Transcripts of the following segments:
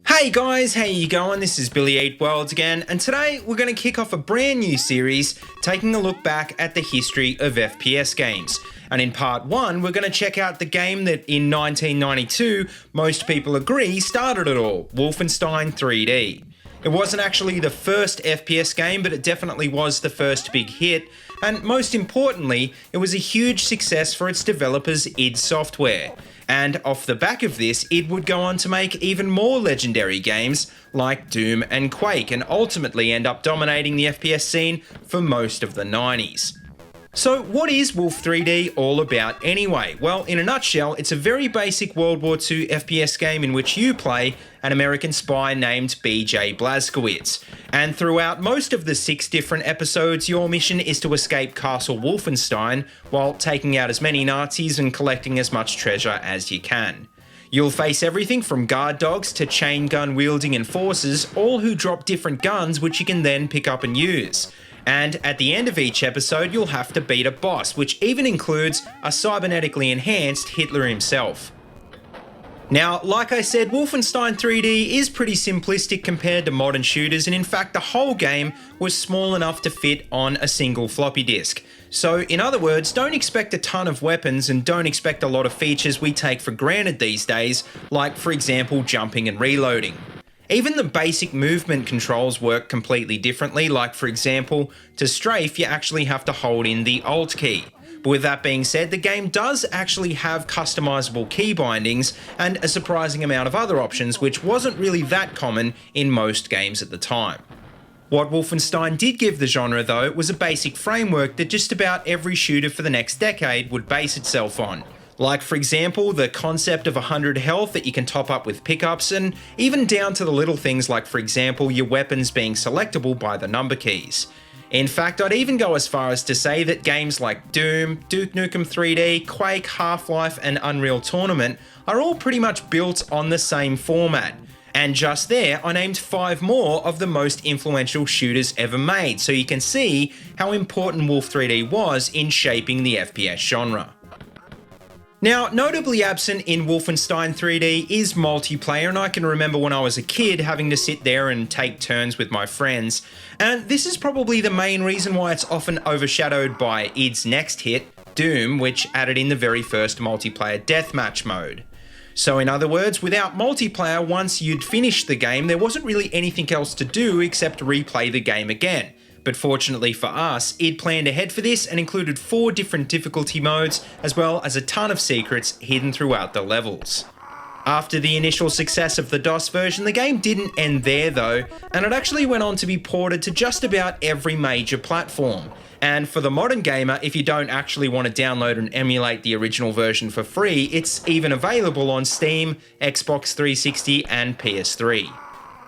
Hey guys, how you going? This is BillyEatWorld again, and today we're going to kick off a brand new series taking a look back at the history of FPS games. And in part 1, we're going to check out the game that in 1992, most people agree started it all, Wolfenstein 3D. It wasn't actually the first FPS game, but it definitely was the first big hit, and most importantly, it was a huge success for its developers id Software. And off the back of this, id would go on to make even more legendary games like Doom and Quake, and ultimately end up dominating the FPS scene for most of the 90s. So what is Wolf 3D all about anyway? Well, in a nutshell, it's a very basic World War II FPS game in which you play an American spy named BJ Blazkowicz. And throughout most of the 6 different episodes, your mission is to escape Castle Wolfenstein while taking out as many Nazis and collecting as much treasure as you can. You'll face everything from guard dogs to chain gun wielding enforcers, all who drop different guns which you can then pick up and use. And at the end of each episode, you'll have to beat a boss, which even includes a cybernetically enhanced Hitler himself. Now, like I said, Wolfenstein 3D is pretty simplistic compared to modern shooters, and in fact the whole game was small enough to fit on a single floppy disk. So in other words, don't expect a ton of weapons and don't expect a lot of features we take for granted these days, like for example jumping and reloading. Even the basic movement controls work completely differently, like for example, to strafe you actually have to hold in the Alt key. But with that being said, the game does actually have customizable key bindings and a surprising amount of other options, which wasn't really that common in most games at the time. What Wolfenstein did give the genre though was a basic framework that just about every shooter for the next decade would base itself on. Like for example, the concept of 100 health that you can top up with pickups, and even down to the little things like for example your weapons being selectable by the number keys. In fact, I'd even go as far as to say that games like Doom, Duke Nukem 3D, Quake, Half-Life and Unreal Tournament are all pretty much built on the same format. And just there, I named 5 more of the most influential shooters ever made, so you can see how important Wolf 3D was in shaping the FPS genre. Now, notably absent in Wolfenstein 3D is multiplayer, and I can remember when I was a kid having to sit there and take turns with my friends, and this is probably the main reason why it's often overshadowed by id's next hit, Doom, which added in the very first multiplayer deathmatch mode. So in other words, without multiplayer, once you'd finished the game, there wasn't really anything else to do except replay the game again. But fortunately for us, id planned ahead for this and included 4 different difficulty modes, as well as a ton of secrets hidden throughout the levels. After the initial success of the DOS version, the game didn't end there though, and it actually went on to be ported to just about every major platform. And for the modern gamer, if you don't actually want to download and emulate the original version for free, it's even available on Steam, Xbox 360 and PS3.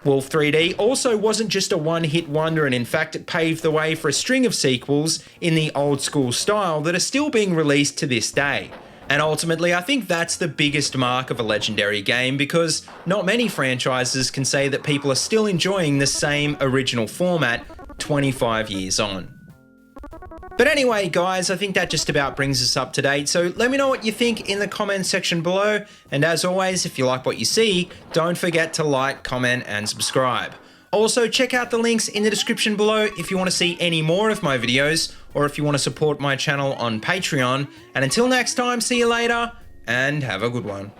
Wolf 3D also wasn't just a one-hit wonder, and in fact it paved the way for a string of sequels in the old school style that are still being released to this day. And ultimately I think that's the biggest mark of a legendary game, because not many franchises can say that people are still enjoying the same original format 25 years on. But anyway guys, I think that just about brings us up to date, so let me know what you think in the comments section below, and as always, if you like what you see, don't forget to like, comment and subscribe. Also check out the links in the description below if you want to see any more of my videos, or if you want to support my channel on Patreon, and until next time, see you later, and have a good one.